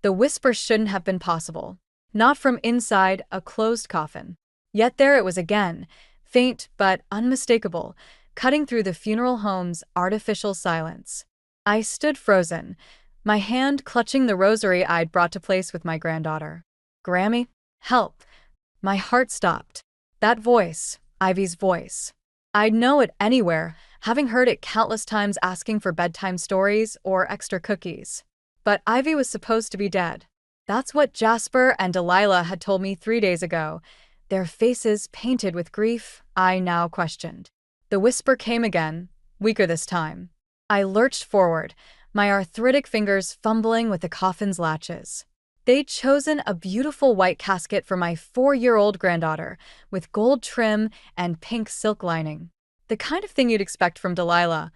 The whisper shouldn't have been possible. Not from inside a closed coffin. Yet there it was again, faint but unmistakable, cutting through the funeral home's artificial silence. I stood frozen, my hand clutching the rosary I'd brought to place with my granddaughter. Grammy, help. My heart stopped. That voice, Ivy's voice. I'd know it anywhere, having heard it countless times asking for bedtime stories or extra cookies. But Ivy was supposed to be dead. That's what Jasper and Delilah had told me 3 days ago, their faces painted with grief I now questioned. The whisper came again, weaker this time. I lurched forward, my arthritic fingers fumbling with the coffin's latches. They'd chosen a beautiful white casket for my 4-year-old granddaughter, with gold trim and pink silk lining. The kind of thing you'd expect from Delilah,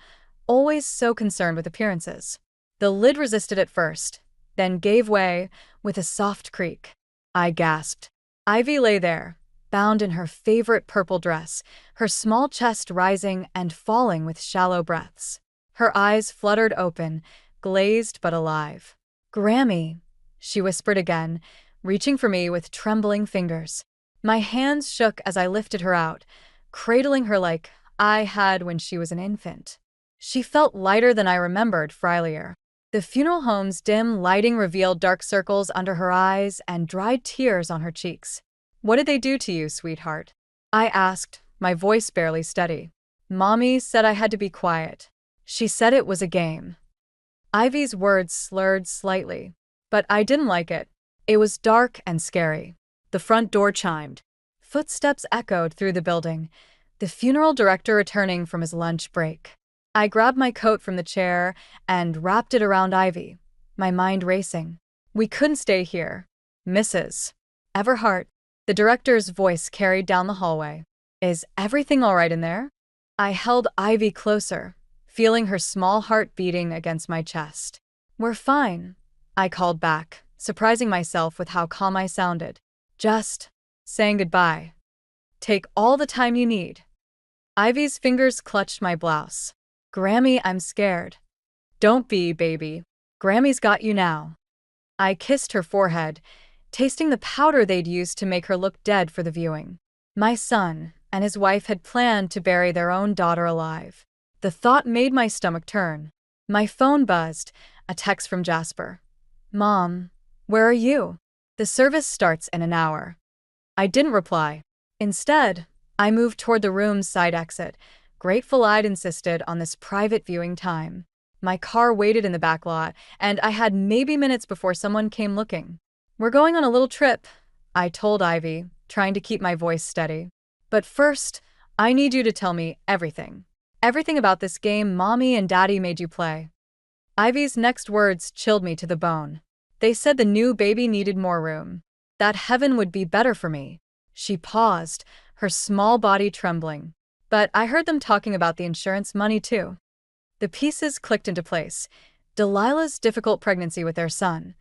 always so concerned with appearances. The lid resisted at first, then gave way with a soft creak. I gasped. Ivy lay there, bound in her favorite purple dress, her small chest rising and falling with shallow breaths. Her eyes fluttered open, glazed but alive. "Grammy," she whispered again, reaching for me with trembling fingers. My hands shook as I lifted her out, cradling her like I had when she was an infant. She felt lighter than I remembered Frylier. The funeral home's dim lighting revealed dark circles under her eyes and dried tears on her cheeks. "What did they do to you, sweetheart?" I asked, my voice barely steady. "Mommy said I had to be quiet. She said it was a game." Ivy's words slurred slightly, but I didn't like it. It was dark and scary. The front door chimed. Footsteps echoed through the building, the funeral director returning from his lunch break. I grabbed my coat from the chair and wrapped it around Ivy, my mind racing. "We couldn't stay here. Mrs. Everhart." The director's voice carried down the hallway. "Is everything all right in there?" I held Ivy closer, feeling her small heart beating against my chest. "We're fine," I called back, surprising myself with how calm I sounded. "Just saying goodbye. Take all the time you need." Ivy's fingers clutched my blouse. "Grammy, I'm scared." "Don't be, baby. Grammy's got you now." I kissed her forehead, tasting the powder they'd used to make her look dead for the viewing. My son and his wife had planned to bury their own daughter alive. The thought made my stomach turn. My phone buzzed, a text from Jasper. "Mom, where are you? The service starts in an hour." I didn't reply. Instead, I moved toward the room's side exit, grateful I'd insisted on this private viewing time. My car waited in the back lot, and I had maybe minutes before someone came looking. "We're going on a little trip," I told Ivy, trying to keep my voice steady. "But first, I need you to tell me everything. Everything about this game Mommy and Daddy made you play." Ivy's next words chilled me to the bone. They said the new baby needed more room. That heaven would be better for me. She paused, her small body trembling. But I heard them talking about the insurance money too. The pieces clicked into place. Delilah's difficult pregnancy with their son.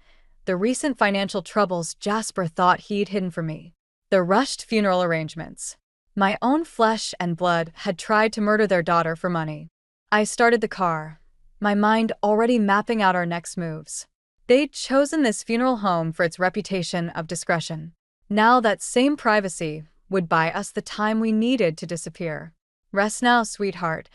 The recent financial troubles Jasper thought he'd hidden from me. The rushed funeral arrangements. My own flesh and blood had tried to murder their daughter for money. I started the car, my mind already mapping out our next moves. They'd chosen this funeral home for its reputation of discretion. Now that same privacy would buy us the time we needed to disappear. "Rest now, sweetheart,"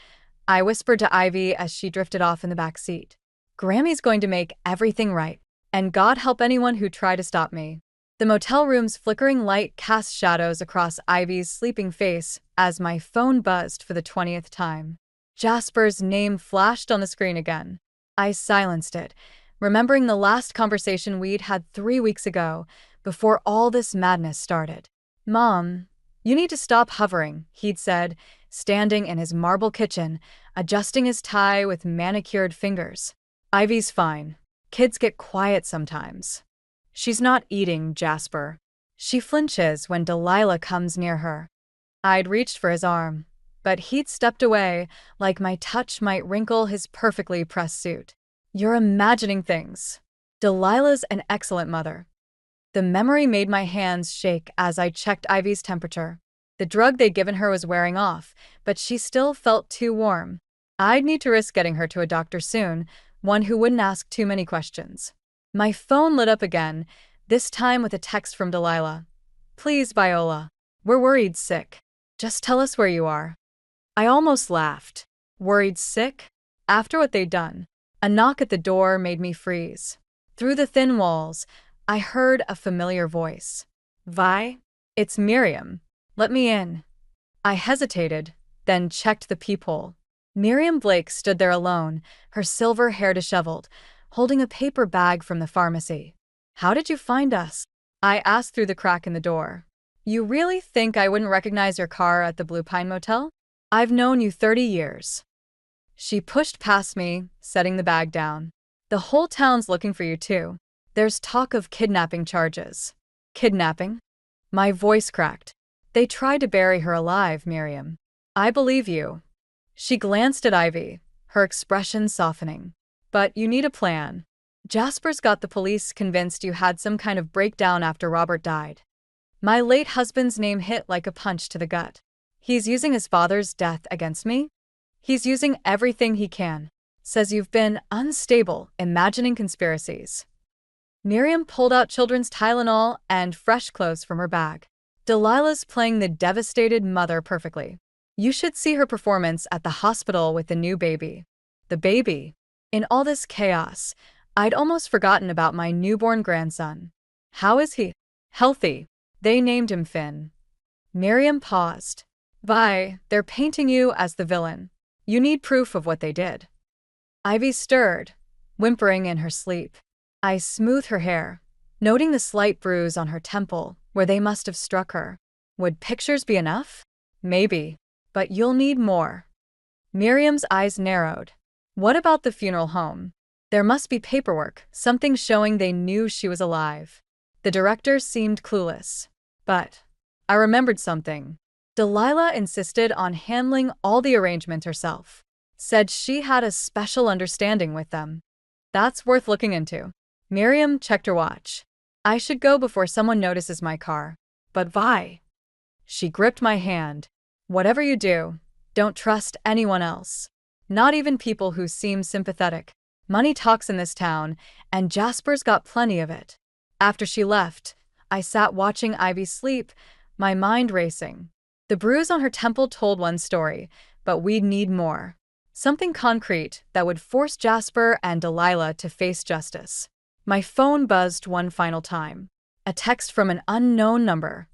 I whispered to Ivy as she drifted off in the back seat. "Grammy's going to make everything right, and God help anyone who tried to stop me." The motel room's flickering light cast shadows across Ivy's sleeping face as my phone buzzed for the 20th time. Jasper's name flashed on the screen again. I silenced it, remembering the last conversation we'd had 3 weeks ago, before all this madness started. "Mom, you need to stop hovering," he'd said, standing in his marble kitchen, adjusting his tie with manicured fingers. "Ivy's fine. Kids get quiet sometimes." "She's not eating, Jasper." She flinches when Delilah comes near her. I'd reached for his arm, but he'd stepped away, like my touch might wrinkle his perfectly pressed suit. "You're imagining things. Delilah's an excellent mother." The memory made my hands shake as I checked Ivy's temperature. The drug they'd given her was wearing off, but she still felt too warm. I'd need to risk getting her to a doctor soon, one who wouldn't ask too many questions. My phone lit up again, this time with a text from Delilah. Please, Viola. We're worried sick. Just tell us where you are. I almost laughed. Worried sick? After what they'd done. A knock at the door made me freeze. Through the thin walls, I heard a familiar voice. Vi? It's Miriam. Let me in. I hesitated, then checked the peephole. Miriam Blake stood there alone, her silver hair disheveled, holding a paper bag from the pharmacy. How did you find us? I asked through the crack in the door. You really think I wouldn't recognize your car at the Blue Pine Motel? I've known you 30 years. She pushed past me, setting the bag down. The whole town's looking for you too. There's talk of kidnapping charges. Kidnapping? My voice cracked. They tried to bury her alive, Miriam. I believe you. She glanced at Ivy, her expression softening. But you need a plan. Jasper's got the police convinced you had some kind of breakdown after Robert died. My late husband's name hit like a punch to the gut. He's using his father's death against me? He's using everything he can. Says you've been unstable, imagining conspiracies. Miriam pulled out children's Tylenol and fresh clothes from her bag. Delilah's playing the devastated mother perfectly. You should see her performance at the hospital with the new baby. The baby. In all this chaos, I'd almost forgotten about my newborn grandson. How is he? Healthy. They named him Finn. Miriam paused. Vi, they're painting you as the villain. You need proof of what they did. Ivy stirred, whimpering in her sleep. I smoothed her hair, noting the slight bruise on her temple where they must have struck her. Would pictures be enough? Maybe, but you'll need more. Miriam's eyes narrowed. What about the funeral home? There must be paperwork, something showing they knew she was alive. The director seemed clueless. But I remembered something. Delilah insisted on handling all the arrangements herself. Said she had a special understanding with them. That's worth looking into. Miriam checked her watch. I should go before someone notices my car. But Vi. She gripped my hand. Whatever you do, don't trust anyone else. Not even people who seem sympathetic. Money talks in this town, and Jasper's got plenty of it. After she left, I sat watching Ivy sleep, my mind racing. The bruise on her temple told one story, but we'd need more. Something concrete that would force Jasper and Delilah to face justice. My phone buzzed one final time. A text from an unknown number.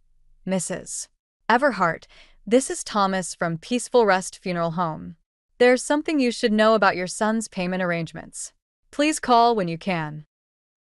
Mrs. Everhart, this is Thomas from Peaceful Rest Funeral Home. There's something you should know about your son's payment arrangements. Please call when you can.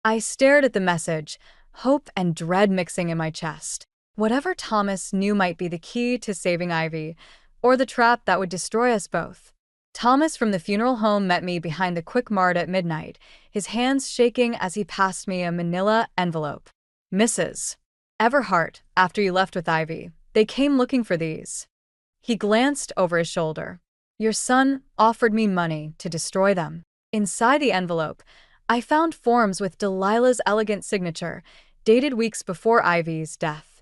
I stared at the message, hope and dread mixing in my chest. Whatever Thomas knew might be the key to saving Ivy, or the trap that would destroy us both. Thomas from the funeral home met me behind the Quick Mart at midnight, his hands shaking as he passed me a manila envelope. Mrs. Everhart, after you left with Ivy, they came looking for these. He glanced over his shoulder. Your son offered me money to destroy them. Inside the envelope, I found forms with Delilah's elegant signature, dated weeks before Ivy's death.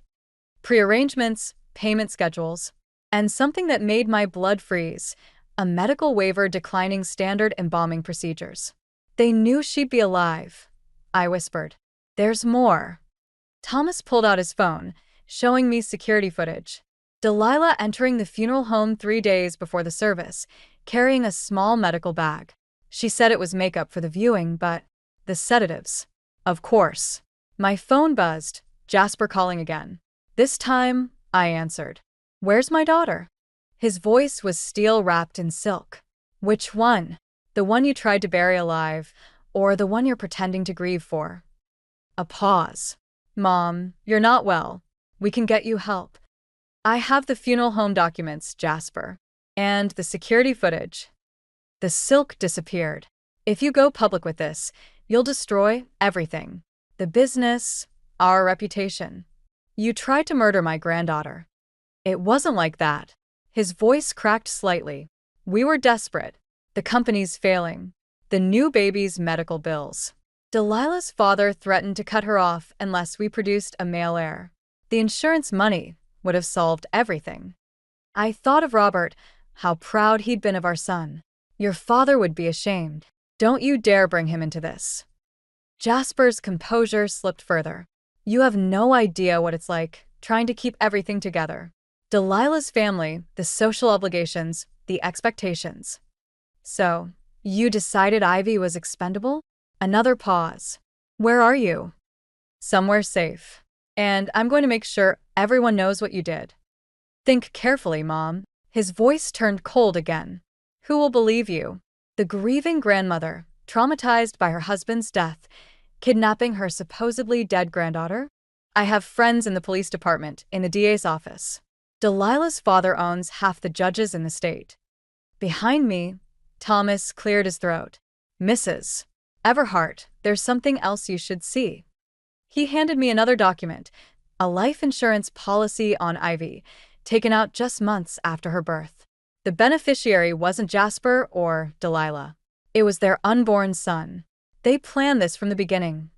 Prearrangements, payment schedules, and something that made my blood freeze, a medical waiver declining standard embalming procedures. They knew she'd be alive, I whispered. There's more. Thomas pulled out his phone, showing me security footage. Delilah entering the funeral home 3 days before the service, carrying a small medical bag. She said it was makeup for the viewing, but the sedatives. Of course. My phone buzzed, Jasper calling again. This time, I answered. Where's my daughter? His voice was steel wrapped in silk. Which one? The one you tried to bury alive, or the one you're pretending to grieve for? A pause. Mom, you're not well. We can get you help. I have the funeral home documents, Jasper. And the security footage. The silk disappeared. If you go public with this, you'll destroy everything. The business, our reputation. You tried to murder my granddaughter. It wasn't like that. His voice cracked slightly. We were desperate. The company's failing. The new baby's medical bills. Delilah's father threatened to cut her off unless we produced a male heir. The insurance money would have solved everything. I thought of Robert, how proud he'd been of our son. Your father would be ashamed. Don't you dare bring him into this. Jasper's composure slipped further. You have no idea what it's like, trying to keep everything together. Delilah's family, the social obligations, the expectations. So, you decided Ivy was expendable? Another pause. Where are you? Somewhere safe. And I'm going to make sure everyone knows what you did. Think carefully, Mom. His voice turned cold again. Who will believe you? The grieving grandmother, traumatized by her husband's death, kidnapping her supposedly dead granddaughter? I have friends in the police department, in the DA's office. Delilah's father owns half the judges in the state. Behind me, Thomas cleared his throat. Mrs. Everhart, there's something else you should see. He handed me another document, a life insurance policy on Ivy, taken out just months after her birth. The beneficiary wasn't Jasper or Delilah. It was their unborn son. They planned this from the beginning,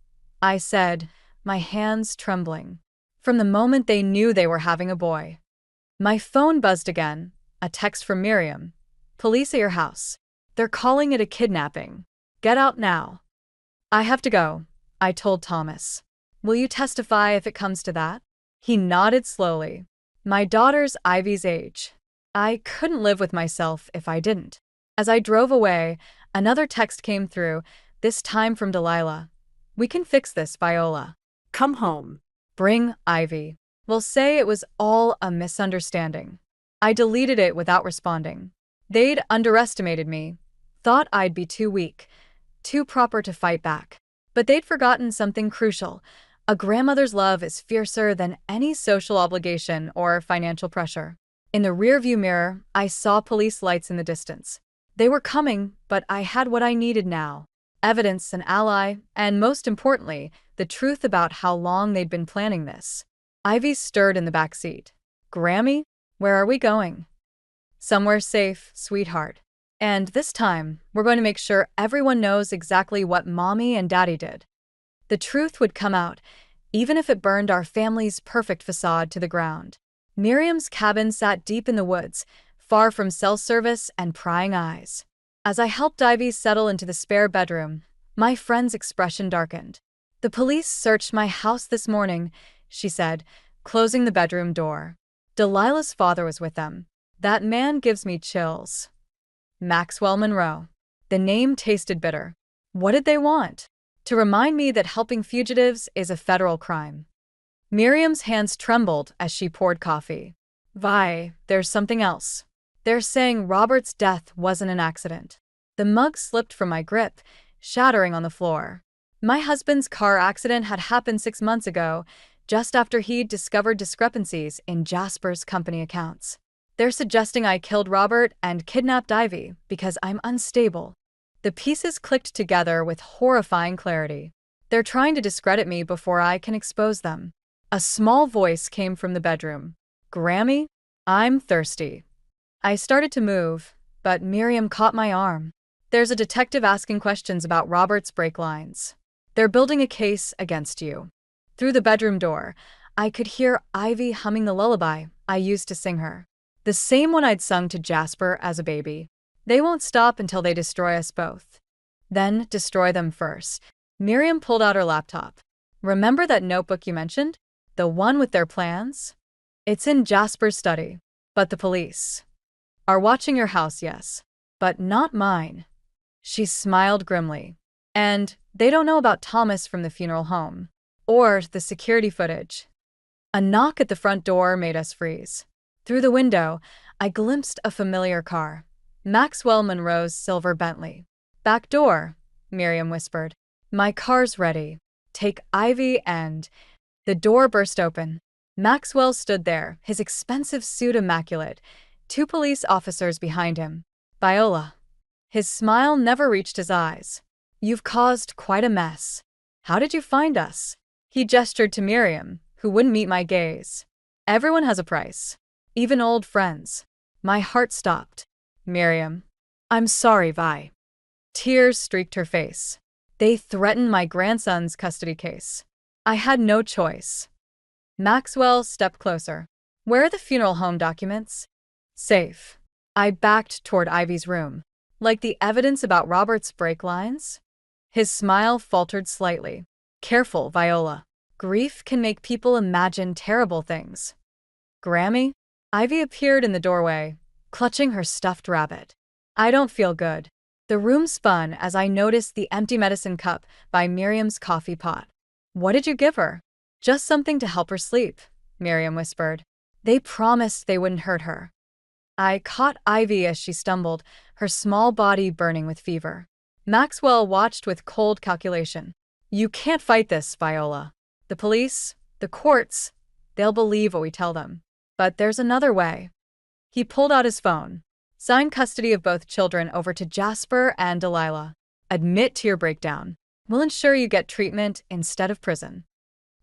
I said, my hands trembling. From the moment they knew they were having a boy. My phone buzzed again, a text from Miriam. Police at your house. They're calling it a kidnapping. Get out now. I have to go, I told Thomas. Will you testify if it comes to that? He nodded slowly. My daughter's Ivy's age. I couldn't live with myself if I didn't. As I drove away, another text came through, this time from Delilah. We can fix this, Viola. Come home. Bring Ivy. We'll say it was all a misunderstanding. I deleted it without responding. They'd underestimated me, thought I'd be too weak, too proper to fight back. But they'd forgotten something crucial. A grandmother's love is fiercer than any social obligation or financial pressure. In the rearview mirror, I saw police lights in the distance. They were coming, but I had what I needed now. Evidence, an ally, and most importantly, the truth about how long they'd been planning this. Ivy stirred in the back seat. Grammy, where are we going? Somewhere safe, sweetheart. And this time, we're going to make sure everyone knows exactly what Mommy and Daddy did. The truth would come out, even if it burned our family's perfect facade to the ground. Miriam's cabin sat deep in the woods, far from cell service and prying eyes. As I helped Ivy settle into the spare bedroom, my friend's expression darkened. The police searched my house this morning, she said, closing the bedroom door. Delilah's father was with them. That man gives me chills. Maxwell Monroe. The name tasted bitter. What did they want? To remind me that helping fugitives is a federal crime. Miriam's hands trembled as she poured coffee. Vi, there's something else. They're saying Robert's death wasn't an accident. The mug slipped from my grip, shattering on the floor. My husband's car accident had happened 6 months ago, just after he'd discovered discrepancies in Jasper's company accounts. They're suggesting I killed Robert and kidnapped Ivy because I'm unstable. The pieces clicked together with horrifying clarity. They're trying to discredit me before I can expose them. A small voice came from the bedroom. Grammy, I'm thirsty. I started to move, but Miriam caught my arm. There's a detective asking questions about Robert's brake lines. They're building a case against you. Through the bedroom door, I could hear Ivy humming the lullaby I used to sing her. The same one I'd sung to Jasper as a baby. They won't stop until they destroy us both. Then destroy them first. Miriam pulled out her laptop. Remember that notebook you mentioned? The one with their plans? It's in Jasper's study. But the police are watching your house, yes. But not mine. She smiled grimly. And they don't know about Thomas from the funeral home. Or the security footage. A knock at the front door made us freeze. Through the window, I glimpsed a familiar car. Maxwell Monroe's silver Bentley. Back door, Miriam whispered. My car's ready. Take Ivy and... The door burst open. Maxwell stood there, his expensive suit immaculate, 2 police officers behind him. Viola. His smile never reached his eyes. You've caused quite a mess. How did you find us? He gestured to Miriam, who wouldn't meet my gaze. Everyone has a price. Even old friends. My heart stopped. Miriam. I'm sorry, Vi. Tears streaked her face. They threatened my grandson's custody case. I had no choice. Maxwell stepped closer. Where are the funeral home documents? Safe. I backed toward Ivy's room. Like the evidence about Robert's brake lines? His smile faltered slightly. Careful, Viola. Grief can make people imagine terrible things. Grammy? Ivy appeared in the doorway, clutching her stuffed rabbit. I don't feel good. The room spun as I noticed the empty medicine cup by Miriam's coffee pot. What did you give her? Just something to help her sleep, Miriam whispered. They promised they wouldn't hurt her. I caught Ivy as she stumbled, her small body burning with fever. Maxwell watched with cold calculation. You can't fight this, Viola. The police, the courts, they'll believe what we tell them. But there's another way. He pulled out his phone. Sign custody of both children over to Jasper and Delilah. Admit to your breakdown. We'll ensure you get treatment instead of prison.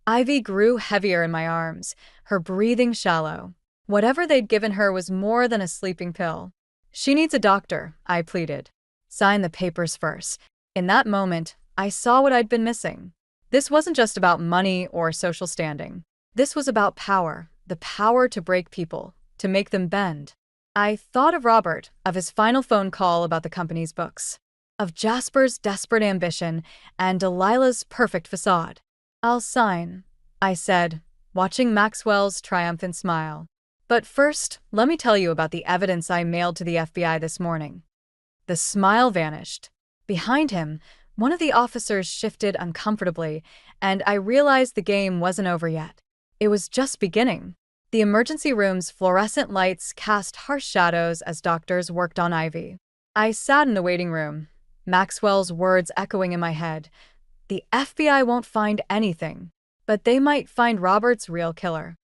Ivy grew heavier in my arms, her breathing shallow. Whatever they'd given her was more than a sleeping pill. She needs a doctor, I pleaded. Sign the papers first. In that moment, I saw what I'd been missing. This wasn't just about money or social standing. This was about power, the power to break people, to make them bend. I thought of Robert, of his final phone call about the company's books, of Jasper's desperate ambition and Delilah's perfect facade. I'll sign, I said, watching Maxwell's triumphant smile. But first, let me tell you about the evidence I mailed to the FBI this morning. The smile vanished. Behind him, one of the officers shifted uncomfortably, and I realized the game wasn't over yet. It was just beginning. The emergency room's fluorescent lights cast harsh shadows as doctors worked on Ivy. I sat in the waiting room, Maxwell's words echoing in my head. The FBI won't find anything, but they might find Robert's real killer.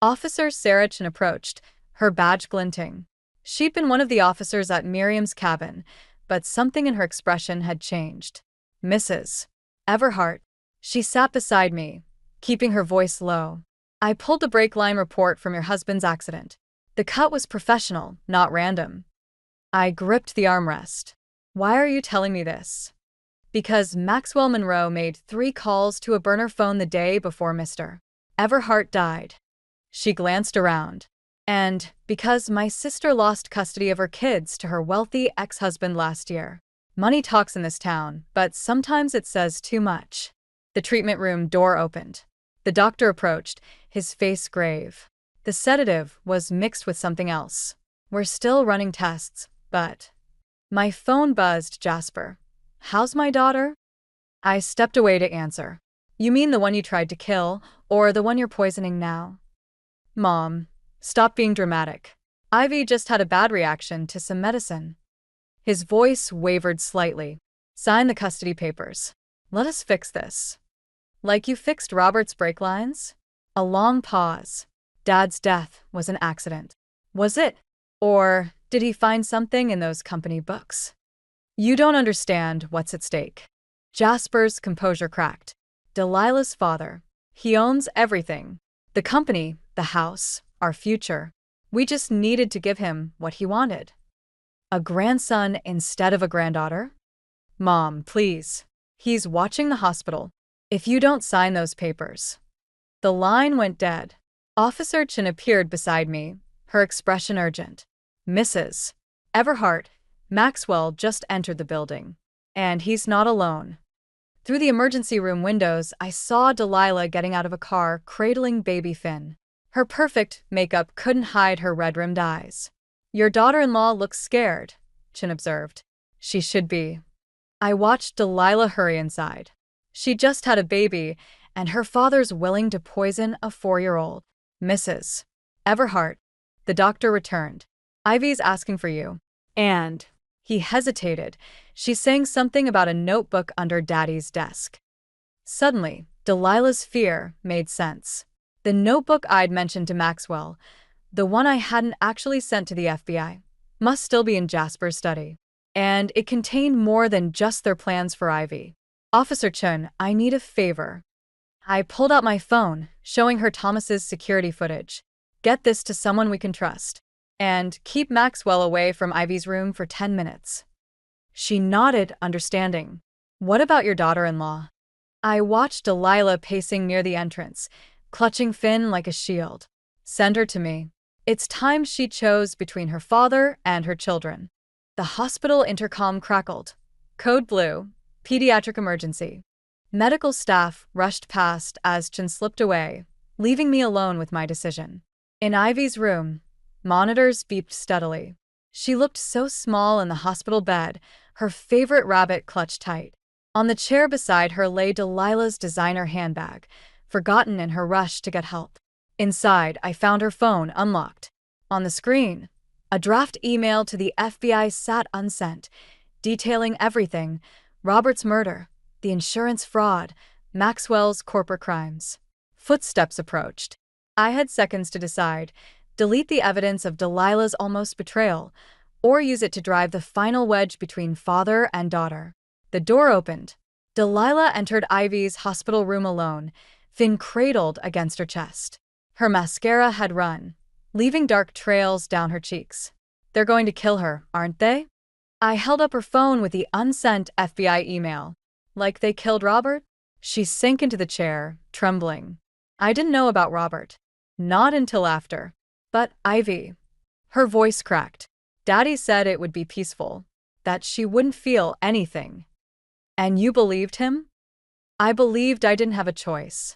Officer Sarah Chin approached, her badge glinting. She'd been one of the officers at Miriam's cabin, but something in her expression had changed. Mrs. Everhart. She sat beside me, keeping her voice low. I pulled the brake line report from your husband's accident. The cut was professional, not random. I gripped the armrest. Why are you telling me this? Because Maxwell Monroe made 3 calls to a burner phone the day before Mr. Everhart died. She glanced around. And because my sister lost custody of her kids to her wealthy ex-husband last year. Money talks in this town, but sometimes it says too much. The treatment room door opened. The doctor approached, his face grave. The sedative was mixed with something else. We're still running tests, but... My phone buzzed. Jasper. How's my daughter? I stepped away to answer. You mean the one you tried to kill, or the one you're poisoning now? Mom, stop being dramatic. Ivy just had a bad reaction to some medicine. His voice wavered slightly. Sign the custody papers. Let us fix this. Like you fixed Robert's brake lines? A long pause. Dad's death was an accident. Was it? Or did he find something in those company books? You don't understand what's at stake. Jasper's composure cracked. Delilah's father. He owns everything. The company, the house, our future. We just needed to give him what he wanted. A grandson instead of a granddaughter? Mom, please. He's watching the hospital. If you don't sign those papers. The line went dead. Officer Chin appeared beside me, her expression urgent. Mrs. Everhart, Maxwell just entered the building. And he's not alone. Through the emergency room windows, I saw Delilah getting out of a car, cradling baby Finn. Her perfect makeup couldn't hide her red-rimmed eyes. Your daughter-in-law looks scared, Chin observed. She should be. I watched Delilah hurry inside. She just had a baby, and her father's willing to poison a 4-year-old. Mrs. Everhart. The doctor returned. Ivy's asking for you. And... He hesitated. She's saying something about a notebook under Daddy's desk. Suddenly, Delilah's fear made sense. The notebook I'd mentioned to Maxwell, the one I hadn't actually sent to the FBI, must still be in Jasper's study. And it contained more than just their plans for Ivy. Officer Chun, I need a favor. I pulled out my phone, showing her Thomas's security footage. Get this to someone we can trust. And keep Maxwell away from Ivy's room for 10 minutes. She nodded, understanding. What about your daughter-in-law? I watched Delilah pacing near the entrance, clutching Finn like a shield. Send her to me. It's time she chose between her father and her children. The hospital intercom crackled. Code blue. Pediatric emergency. Medical staff rushed past as Chen slipped away, leaving me alone with my decision. In Ivy's room, monitors beeped steadily. She looked so small in the hospital bed, her favorite rabbit clutched tight. On the chair beside her lay Delilah's designer handbag, forgotten in her rush to get help. Inside, I found her phone unlocked. On the screen, a draft email to the FBI sat unsent, detailing everything: Robert's murder, the insurance fraud, Maxwell's corporate crimes. Footsteps approached. I had seconds to decide: delete the evidence of Delilah's almost betrayal, or use it to drive the final wedge between father and daughter. The door opened. Delilah entered Ivy's hospital room alone, Finn cradled against her chest. Her mascara had run, leaving dark trails down her cheeks. They're going to kill her, aren't they? I held up her phone with the unsent FBI email. Like they killed Robert? She sank into the chair, trembling. I didn't know about Robert. Not until after. But Ivy. Her voice cracked. Daddy said it would be peaceful, that she wouldn't feel anything. And you believed him? I believed I didn't have a choice.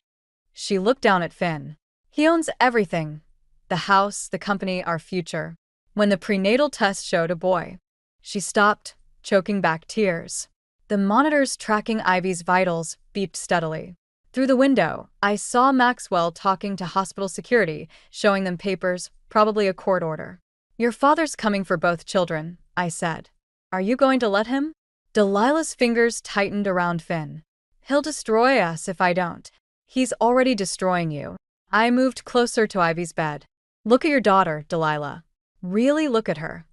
She looked down at Finn. He owns everything. The house, the company, our future. When the prenatal test showed a boy. She stopped, choking back tears. The monitors tracking Ivy's vitals beeped steadily. Through the window, I saw Maxwell talking to hospital security, showing them papers, probably a court order. Your father's coming for both children, I said. Are you going to let him? Delilah's fingers tightened around Finn. He'll destroy us if I don't. He's already destroying you. I moved closer to Ivy's bed. Look at your daughter, Delilah. Really look at her.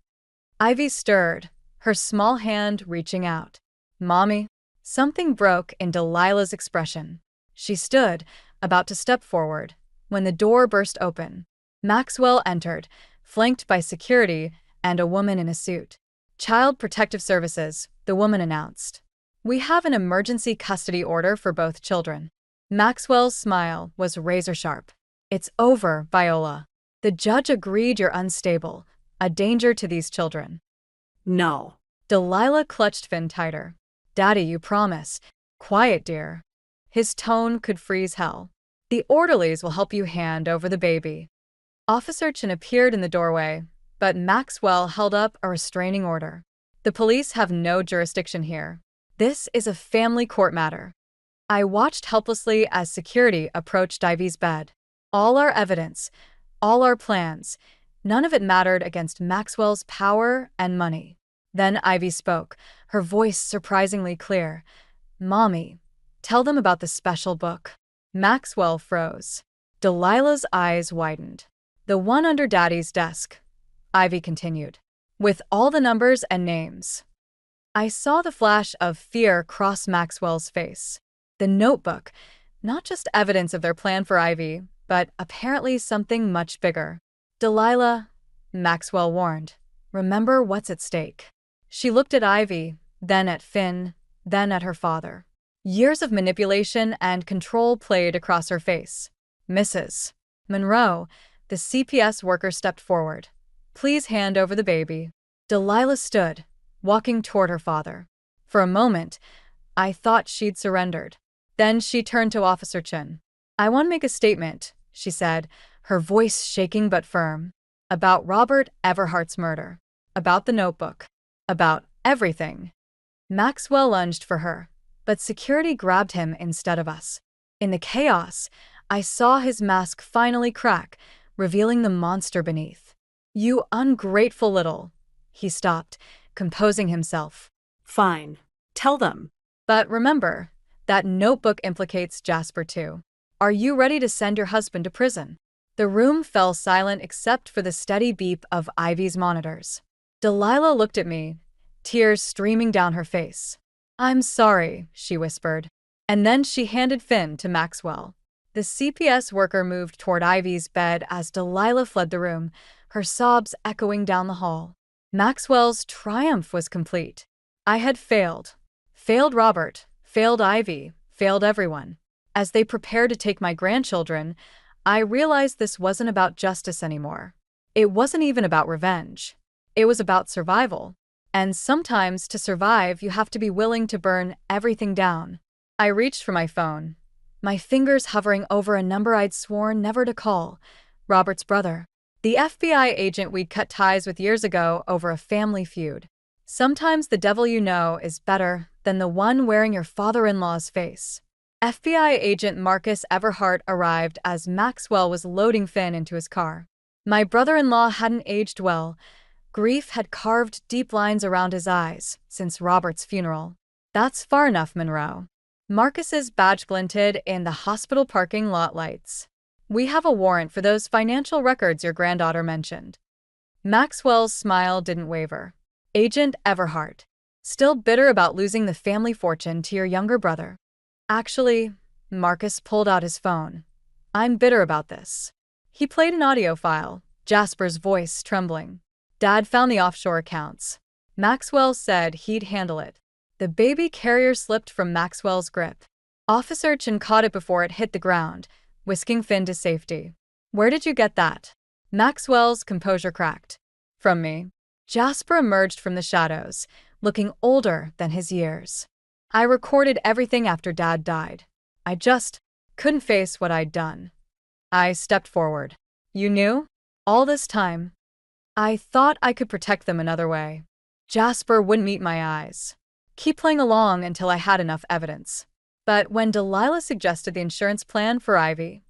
Ivy stirred, her small hand reaching out. Mommy. Something broke in Delilah's expression. She stood, about to step forward, when the door burst open. Maxwell entered, flanked by security and a woman in a suit. Child Protective Services, the woman announced. We have an emergency custody order for both children. Maxwell's smile was razor-sharp. It's over, Viola. The judge agreed you're unstable, a danger to these children. No. Delilah clutched Finn tighter. Daddy, you promise. Quiet, dear. His tone could freeze hell. The orderlies will help you hand over the baby. Officer Chen appeared in the doorway, but Maxwell held up a restraining order. The police have no jurisdiction here. This is a family court matter. I watched helplessly as security approached Ivy's bed. All our evidence, all our plans, none of it mattered against Maxwell's power and money. Then Ivy spoke, her voice surprisingly clear. Mommy, tell them about the special book. Maxwell froze. Delilah's eyes widened. The one under Daddy's desk, Ivy continued, with all the numbers and names. I saw the flash of fear cross Maxwell's face. The notebook, not just evidence of their plan for Ivy, but apparently something much bigger. Delilah, Maxwell warned, remember what's at stake. She looked at Ivy, then at Finn, then at her father. Years of manipulation and control played across her face. Mrs. Monroe, the CPS worker stepped forward. Please hand over the baby. Delilah stood, walking toward her father. For a moment, I thought she'd surrendered. Then she turned to Officer Chen. I want to make a statement, she said, her voice shaking but firm. About Robert Everhart's murder. About the notebook. About everything. Maxwell lunged for her, but security grabbed him instead of us. In the chaos, I saw his mask finally crack, revealing the monster beneath. You ungrateful little. He stopped, composing himself. Fine. Tell them. But remember, that notebook implicates Jasper too. Are you ready to send your husband to prison? The room fell silent except for the steady beep of Ivy's monitors. Delilah looked at me, tears streaming down her face. I'm sorry, she whispered. And then she handed Finn to Maxwell. The CPS worker moved toward Ivy's bed as Delilah fled the room, her sobs echoing down the hall. Maxwell's triumph was complete. I had failed. Failed Robert, failed Ivy, failed everyone. As they prepared to take my grandchildren, I realized this wasn't about justice anymore. It wasn't even about revenge. It was about survival. And sometimes, to survive, you have to be willing to burn everything down. I reached for my phone, my fingers hovering over a number I'd sworn never to call. Robert's brother. The FBI agent we'd cut ties with years ago over a family feud. Sometimes the devil you know is better than the one wearing your father-in-law's face. FBI agent Marcus Everhart arrived as Maxwell was loading Finn into his car. My brother-in-law hadn't aged well. Grief had carved deep lines around his eyes since Robert's funeral. That's far enough, Monroe. Marcus's badge glinted in the hospital parking lot lights. We have a warrant for those financial records your granddaughter mentioned. Maxwell's smile didn't waver. Agent Everhart. Still bitter about losing the family fortune to your younger brother? Actually, Marcus pulled out his phone. I'm bitter about this. He played an audio file, Jasper's voice trembling. Dad found the offshore accounts. Maxwell said he'd handle it. The baby carrier slipped from Maxwell's grip. Officer Chen caught it before it hit the ground, whisking Finn to safety. Where did you get that? Maxwell's composure cracked. From me. Jasper emerged from the shadows, looking older than his years. I recorded everything after Dad died. I just couldn't face what I'd done. I stepped forward. You knew? All this time? I thought I could protect them another way. Jasper wouldn't meet my eyes. Keep playing along until I had enough evidence. But when Delilah suggested the insurance plan for Ivy,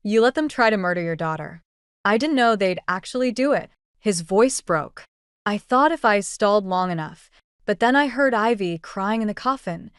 you let them try to murder your daughter. I didn't know they'd actually do it. His voice broke. I thought if I stalled long enough, but then I heard Ivy crying in the coffin.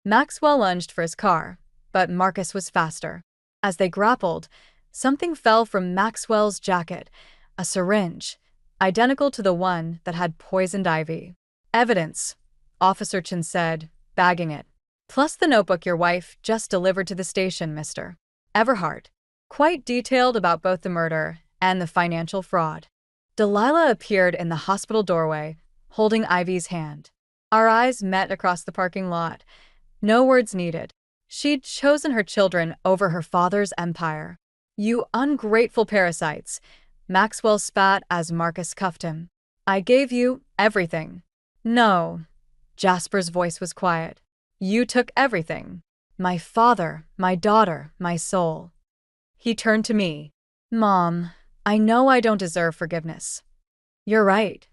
Maxwell lunged for his car, but Marcus was faster. As they grappled, something fell from Maxwell's jacket, a syringe, identical to the one that had poisoned Ivy. Evidence, Officer Chen said, bagging it. Plus the notebook your wife just delivered to the station, Mr. Everhart. Quite detailed about both the murder and the financial fraud. Delilah appeared in the hospital doorway, holding Ivy's hand. Our eyes met across the parking lot. No words needed. She'd chosen her children over her father's empire. You ungrateful parasites, Maxwell spat as Marcus cuffed him. I gave you everything. No. Jasper's voice was quiet. You took everything. My father, my daughter, my soul. He turned to me. Mom, I know I don't deserve forgiveness. You're right.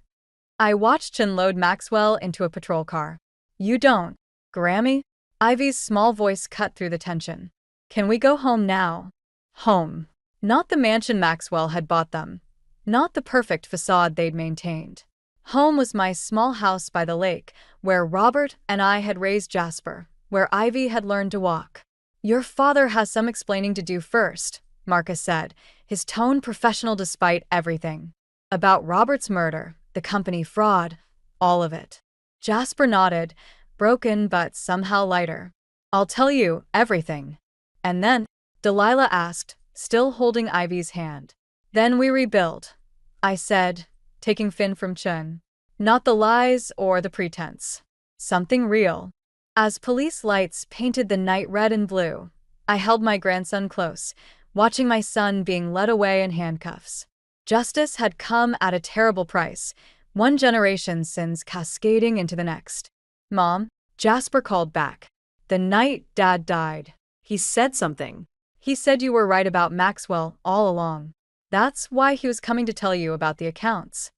I watched Chen load Maxwell into a patrol car. You don't, Grammy? Ivy's small voice cut through the tension. Can we go home now? Home. Not the mansion Maxwell had bought them. Not the perfect facade they'd maintained. Home was my small house by the lake, where Robert and I had raised Jasper, where Ivy had learned to walk. Your father has some explaining to do first, Marcus said, his tone professional despite everything. About Robert's murder, the company fraud, all of it. Jasper nodded, broken but somehow lighter. I'll tell you everything. And then, Delilah asked, still holding Ivy's hand. Then we rebuild, I said, taking Finn from Chen. Not the lies or the pretense. Something real. As police lights painted the night red and blue, I held my grandson close, watching my son being led away in handcuffs. Justice had come at a terrible price, one generation's sins cascading into the next. Mom, Jasper called back. The night Dad died. He said something. He said you were right about Maxwell all along. That's why he was coming to tell you about the accounts.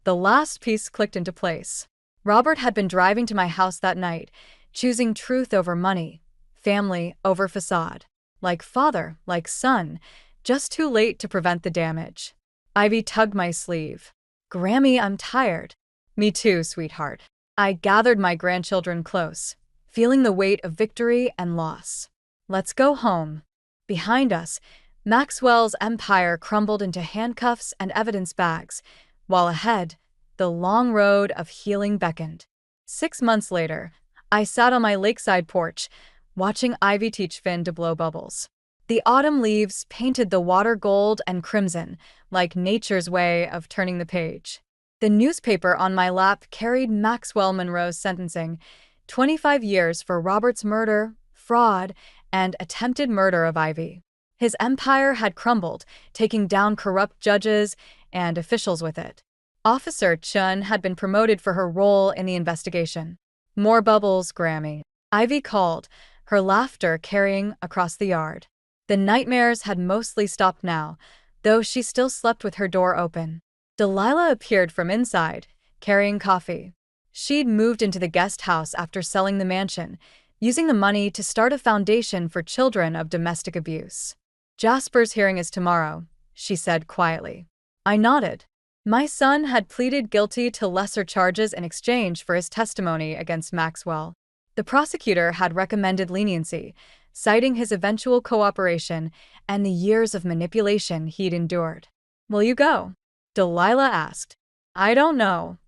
The last piece clicked into place. Robert had been driving to my house that night, choosing truth over money, family over facade. Like father, like son, just too late to prevent the damage. Ivy tugged my sleeve. Grammy, I'm tired. Me too, sweetheart. I gathered my grandchildren close, feeling the weight of victory and loss. Let's go home. Behind us, Maxwell's empire crumbled into handcuffs and evidence bags, while ahead, the long road of healing beckoned. 6 months later, I sat on my lakeside porch, watching Ivy teach Finn to blow bubbles. The autumn leaves painted the water gold and crimson, like nature's way of turning the page. The newspaper on my lap carried Maxwell Monroe's sentencing, 25 years for Robert's murder, fraud, and attempted murder of Ivy. His empire had crumbled, taking down corrupt judges and officials with it. Officer Chun had been promoted for her role in the investigation. More bubbles, Grammy. Ivy called, her laughter carrying across the yard. The nightmares had mostly stopped now, though she still slept with her door open. Delilah appeared from inside, carrying coffee. She'd moved into the guest house after selling the mansion, using the money to start a foundation for children of domestic abuse. Jasper's hearing is tomorrow, she said quietly. I nodded. My son had pleaded guilty to lesser charges in exchange for his testimony against Maxwell. The prosecutor had recommended leniency, citing his eventual cooperation and the years of manipulation he'd endured. Will you go? Delilah asked. I don't know.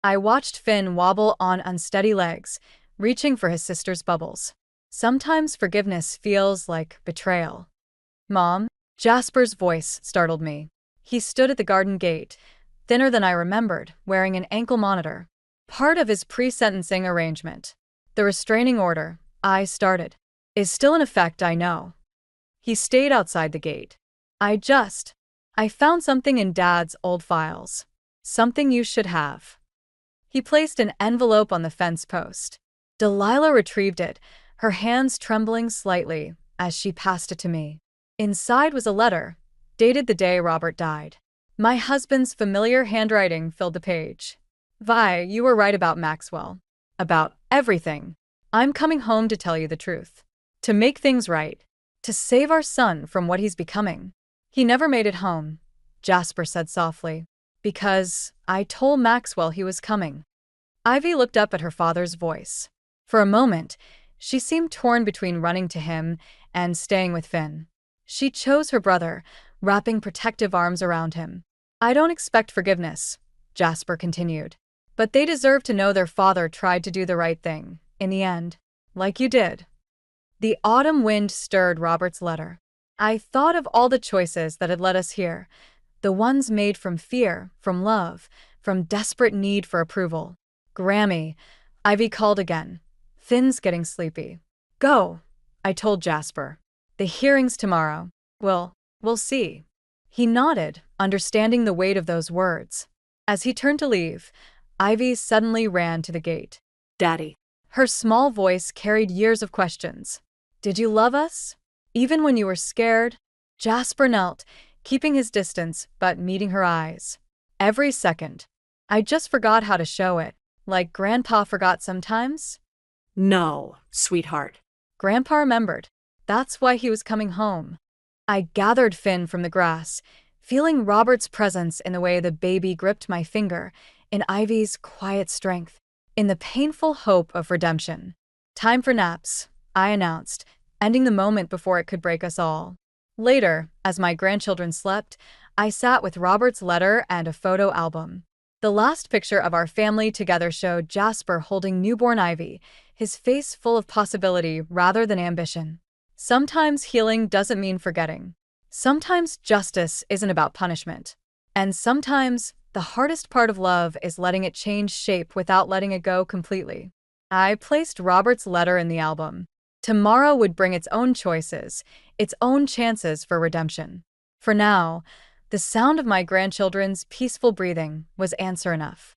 I watched Finn wobble on unsteady legs, reaching for his sister's bubbles. Sometimes forgiveness feels like betrayal. Mom? Jasper's voice startled me. He stood at the garden gate, thinner than I remembered, wearing an ankle monitor. Part of his pre-sentencing arrangement. The restraining order, I started, is still in effect, I know. He stayed outside the gate. I found something in Dad's old files. Something you should have. He placed an envelope on the fence post. Delilah retrieved it, her hands trembling slightly as she passed it to me. Inside was a letter, dated the day Robert died. My husband's familiar handwriting filled the page. Vi, you were right about Maxwell. About everything. I'm coming home to tell you the truth. To make things right. To save our son from what he's becoming. He never made it home, Jasper said softly. Because I told Maxwell he was coming. Ivy looked up at her father's voice. For a moment, she seemed torn between running to him and staying with Finn. She chose her brother, wrapping protective arms around him. I don't expect forgiveness, Jasper continued. But they deserve to know their father tried to do the right thing, in the end, like you did. The autumn wind stirred Robert's letter. I thought of all the choices that had led us here, the ones made from fear, from love, from desperate need for approval. Grammy, Ivy called again. Finn's getting sleepy. Go, I told Jasper. The hearing's tomorrow. We'll see. He nodded, understanding the weight of those words. As he turned to leave, Ivy suddenly ran to the gate. Daddy. Her small voice carried years of questions. Did you love us? Even when you were scared? Jasper knelt, keeping his distance but meeting her eyes. Every second. I just forgot how to show it, like Grandpa forgot sometimes. No, sweetheart. Grandpa remembered. That's why he was coming home. I gathered Finn from the grass, feeling Robert's presence in the way the baby gripped my finger, in Ivy's quiet strength, in the painful hope of redemption. Time for naps, I announced, ending the moment before it could break us all. Later, as my grandchildren slept, I sat with Robert's letter and a photo album. The last picture of our family together showed Jasper holding newborn Ivy, his face full of possibility rather than ambition. Sometimes healing doesn't mean forgetting. Sometimes justice isn't about punishment. And sometimes the hardest part of love is letting it change shape without letting it go completely. I placed Robert's letter in the album. Tomorrow would bring its own choices, its own chances for redemption. For now, the sound of my grandchildren's peaceful breathing was answer enough.